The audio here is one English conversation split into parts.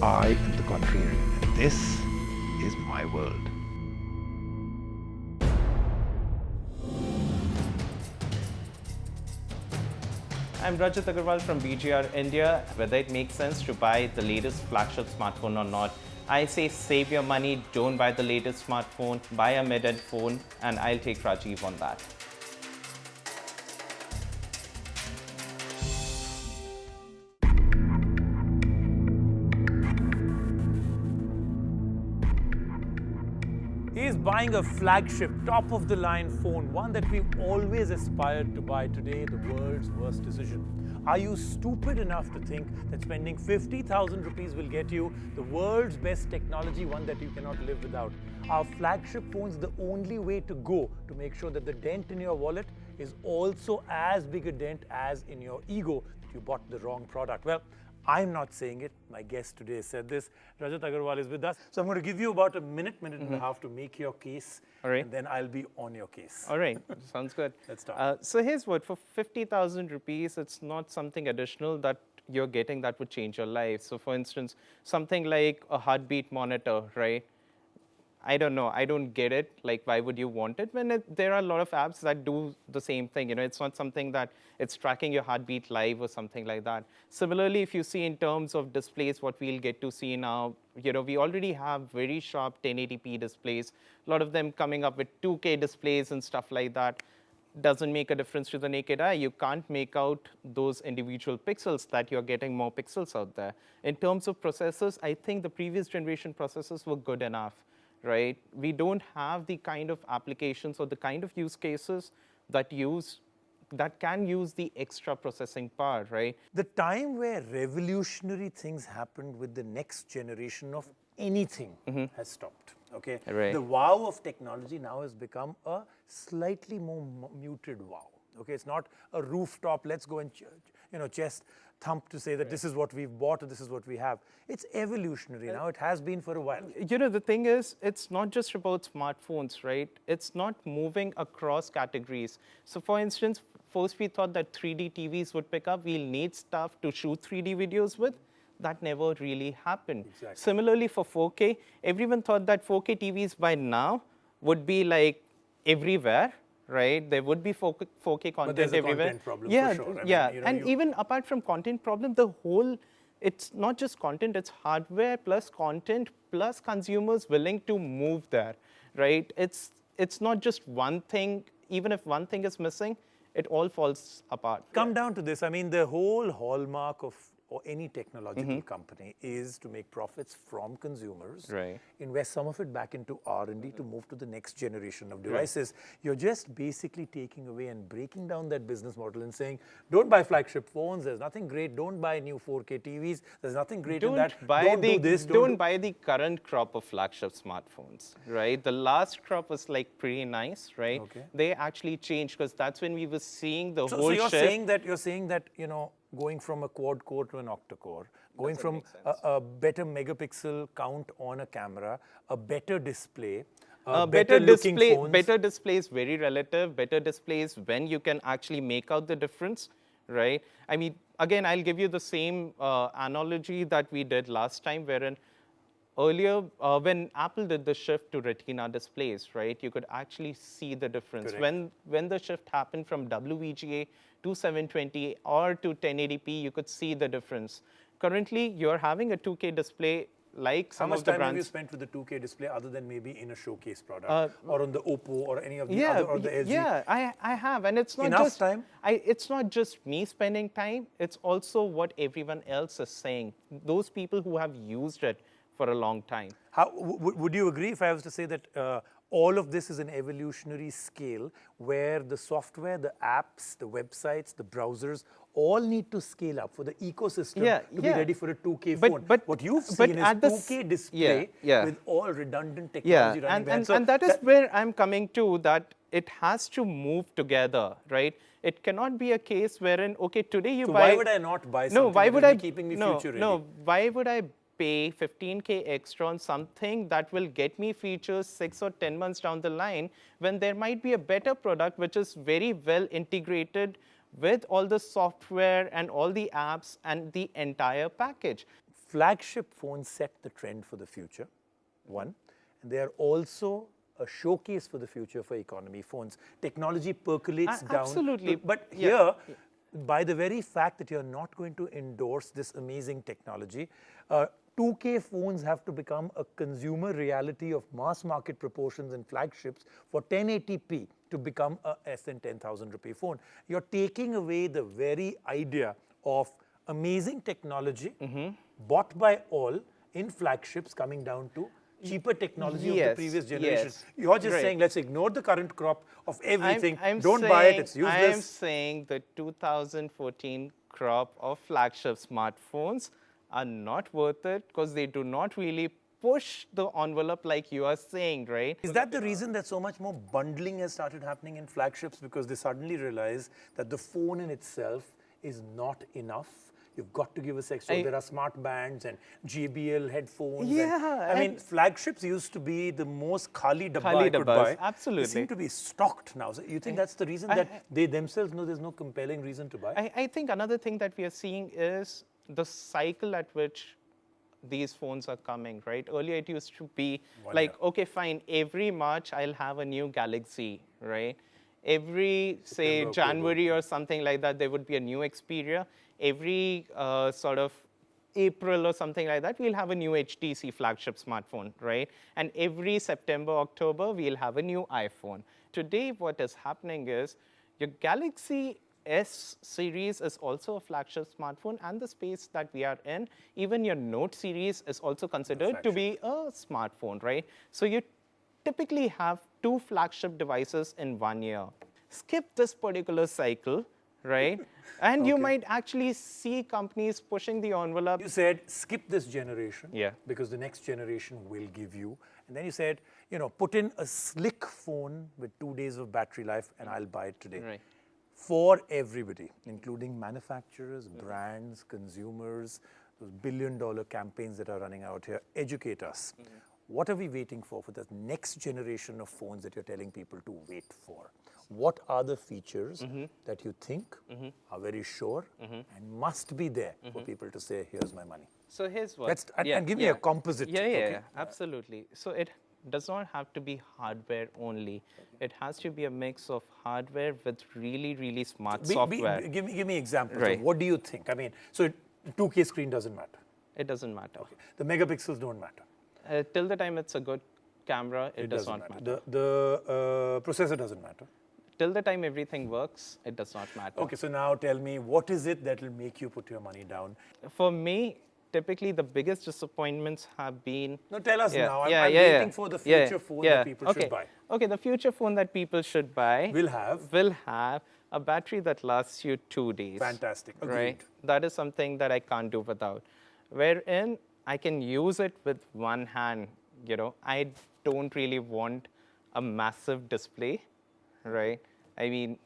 I am the contrarian, and this is my world. I'm Rajat Agarwal from BGR India. Whether it makes sense to buy the latest flagship smartphone or not, I say save your money, don't buy the latest smartphone, buy a mid-end phone, and I'll take Rajiv on that. He is buying a flagship, top-of-the-line phone, one that we've always aspired to buy today, the world's worst decision. Are you stupid enough to think that spending 50,000 rupees will get you the world's best technology, one that you cannot live without? Are flagship phones the only way to go to make sure that the dent in your wallet is also as big a dent as in your ego that you bought the wrong product? Well, I'm not saying it. My guest today said this. Rajat Agarwal is with us. So I'm going to give you about a minute and a half to make your case. All right. And then I'll be on your case. All right, sounds good. Let's start. So here's what, for 50,000 rupees, it's not something additional that you're getting that would change your life. So for instance, something like a heartbeat monitor, right? I don't know. I don't get it. Like, why would you want it when there are a lot of apps that do the same thing? You know, it's not something that it's tracking your heartbeat live or something like that. Similarly, if you see in terms of displays, what we'll get to see now, you know, we already have very sharp 1080p displays. A lot of them coming up with 2K displays and stuff like that. Doesn't make a difference to the naked eye. You can't make out those individual pixels that you're getting more pixels out there. In terms of processors, I think the previous generation processors were good enough. Right? We don't have the kind of applications or the kind of use cases that can use the extra processing power, right? The time where revolutionary things happened with the next generation of anything has stopped. Okay, Right. The wow of technology now has become a slightly more muted wow. Okay, it's not a rooftop. Let's go and chest thump to say that this is what we've bought or this is what we have. It's evolutionary now. It has been for a while. You know, the thing is, it's not just about smartphones, right? It's not moving across categories. So for instance, first we thought that 3D TVs would pick up. We'll need stuff to shoot 3D videos with. That never really happened. Exactly. Similarly for 4K, everyone thought that 4K TVs by now would be like everywhere. Right, there would be 4K content but there's a everywhere. Content problem yeah, for sure. And even apart from content problem, it's not just content, it's hardware plus content plus consumers willing to move there, right? It's not just one thing. Even if one thing is missing, it all falls apart. Come down to this. I mean, the whole hallmark of any technological company is to make profits from consumers, Right. invest some of it back into R&D to move to the next generation of devices. Right. You're just basically taking away and breaking down that business model and saying, don't buy flagship phones, there's nothing great, don't buy new 4K TVs, there's nothing great in that, don't do this, don't buy the current crop of flagship smartphones, right? The last crop was like pretty nice, right? Okay. They actually changed because that's when we were seeing the whole So you're shift. saying that, going from a quad core to an octa-core, going from a better megapixel count on a camera, a better display, better looking phones. Better display is very relative. Better displays when you can actually make out the difference, right? I mean, again, I'll give you the same analogy that we did last time, wherein earlier, when Apple did the shift to Retina displays, right, you could actually see the difference. Correct. When the shift happened from WVGA to 720 or to 1080p, you could see the difference. Currently, you're having a 2K display like some of the brands. How much time have you spent with the 2K display other than maybe in a showcase product or on the Oppo or any of the other, or the LG? Yeah, I have, and it's not Enough just time? It's not just me spending time. It's also what everyone else is saying. Those people who have used it for a long time. Would you agree if I was to say that all of this is an evolutionary scale where the software, the apps, the websites, the browsers all need to scale up for the ecosystem to be ready for a 2K phone. But what you've seen is 2K display with all redundant technology running behind. And that is where I'm coming to, that it has to move together, right? It cannot be a case wherein, okay, today you buy... why would I not buy something that will be keeping me future ready? No, why would I pay 15K extra on something that will get me features 6 or 10 months down the line when there might be a better product which is very well integrated with all the software and all the apps and the entire package? flagship phones set the trend for the future, one, and they are also a showcase for the future for economy phones. Technology percolates down. Absolutely. But Yeah. here, by the very fact that you're not going to endorse this amazing technology, 2K phones have to become a consumer reality of mass market proportions in flagships for 1080p to become a less than 10,000 rupee phone. You're taking away the very idea of amazing technology bought by all in flagships coming down to cheaper technology of the previous generation. Yes. You're just Right. saying, let's ignore the current crop of everything. I'm Don't saying, buy it, it's useless. I'm saying the 2014 crop of flagship smartphones are not worth it because they do not really push the envelope like you are saying, right? Is that the reason that so much more bundling has started happening in flagships? Because they suddenly realize that the phone in itself is not enough. You've got to give us extra. There are smart bands and JBL headphones. Yeah, I mean, flagships used to be the most khali dabba Khali I could dabbas, buy. absolutely. They seem to be stocked now. So you think that's the reason that they themselves know there's no compelling reason to buy? I think another thing that we are seeing is the cycle at which these phones are coming, right? Earlier it used to be like, okay, fine, every March I'll have a new Galaxy, right? Every, say, September, January or something like that, there would be a new Xperia. Every sort of April or something like that, we'll have a new HTC flagship smartphone, right? And every September, October, we'll have a new iPhone. Today, what is happening is your Galaxy S series is also a flagship smartphone, and the space that we are in, even your Note series is also considered to be a smartphone, right? So you typically have 2 flagship devices in 1 year. Skip this particular cycle, right? And you might actually see companies pushing the envelope. You said, skip this generation, Yeah. because the next generation will give you. And then you said, you know, put in a slick phone with 2 days of battery life and I'll buy it today. Right. For everybody, including manufacturers, brands, consumers, those billion-dollar campaigns that are running out here, educate us. What are we waiting for the next generation of phones that you're telling people to wait for? What are the features that you think are very sure and must be there for people to say, here's my money? So here's what. And give me a composite. Yeah, absolutely. So it does not have to be hardware only. It has to be a mix of hardware with really, really smart software. Give me examples. Right. Of what do you think? I mean, so 2K screen doesn't matter. It doesn't matter. Okay. The megapixels don't matter. Till the time it's a good camera, it does not matter. The processor doesn't matter. Till the time everything works, it does not matter. Okay, so now tell me, what is it that will make you put your money down? For me, typically the biggest disappointments have been... No, tell us now. I'm waiting for the future phone that people should buy. Okay, the future phone that people should buy will have a battery that lasts you 2 days. Fantastic. Agreed. Right? That is something that I can't do without. Wherein I can use it with one hand. You know, I don't really want a massive display, right? I mean,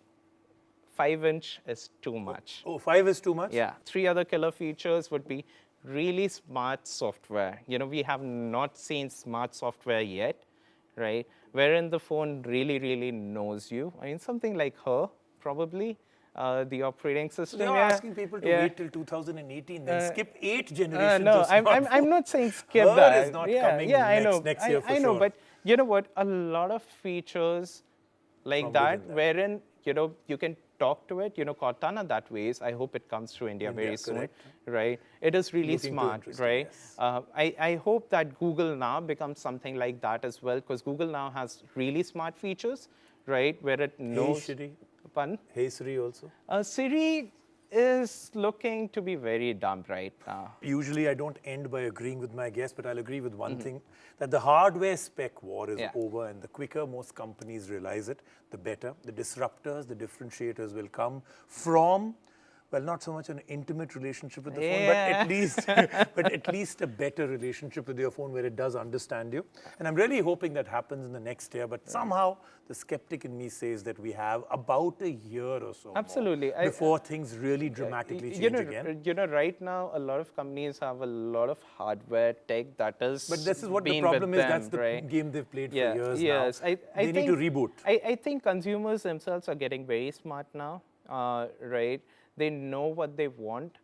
5-inch is too much. Oh, 5 is too much? Yeah. 3 other killer features would be really smart software. You know, we have not seen smart software yet, right? Wherein the phone really, really knows you. I mean, something like Her, probably. The operating system. They're asking people to wait till 2018, then skip 8 generations no, of I'm not saying skip Her that. is not coming next year for I know, sure. but you know what? A lot of features like From that, within that. wherein, you know, you can talk to it. You know, Cortana that ways. I hope it comes to India very soon, correct. right? It is really Looking too smart, interesting, right? yes. I hope that Google now becomes something like that as well, because Google now has really smart features, right? Where it knows. Hey Siri. Pardon? Hey Siri also. Siri is looking to be very dumb right now. Usually I don't end by agreeing with my guest, but I'll agree with one thing, that the hardware spec war is over, and the quicker most companies realize it, the better. The disruptors, the differentiators will come from, well, not so much an intimate relationship with the phone, but at least a better relationship with your phone where it does understand you. And I'm really hoping that happens in the next year, but somehow the skeptic in me says that we have about a year or so Absolutely. more before things really dramatically change again. You know, right now, a lot of companies have a lot of hardware tech that is But this is what the been problem with is. them, That's the right? game they've played Yeah, for years yes. now. They need to reboot. I think consumers themselves are getting very smart now, right? They know what they want.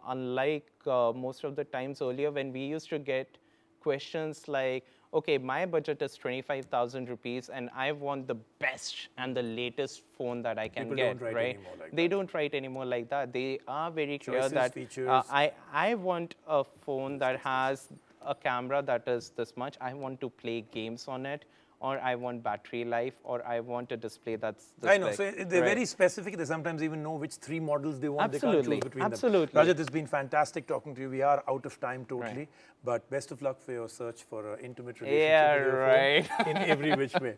unlike most of the times earlier when we used to get questions like, okay, my budget is 25,000 rupees and I want the best and the latest phone that I can People get, don't write right? anymore like They that. don't write anymore like that. They are very clear Choices, that features. I want a phone that has a camera that is this much. I want to play games on it, or I want battery life, or I want a display that's this I know, big, so they're right? very specific. They sometimes even know which 3 models they want. They can't Absolutely, choose between absolutely. them. Rajat, it's been fantastic talking to you. We are out of time totally, Right. but best of luck for your search for an intimate relationship Yeah, with your right. phone in every which way.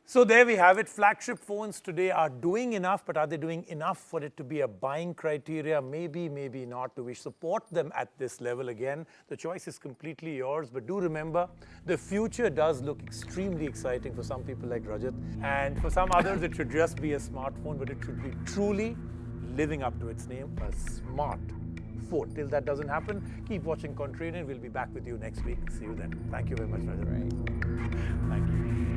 So there we have it. Flagship phones today are doing enough, but are they doing enough for it to be a buying criteria? Maybe, maybe not. Do we support them at this level again? The choice is completely yours, but do remember, the future does look extremely exciting for some people like Rajat, and for some others it should just be a smartphone, but it should be truly living up to its name, a smart phone. Till that doesn't happen, keep watching Contrarian. We'll be back with you next week. See you then. Thank you very much, Rajat. Right. Thank you.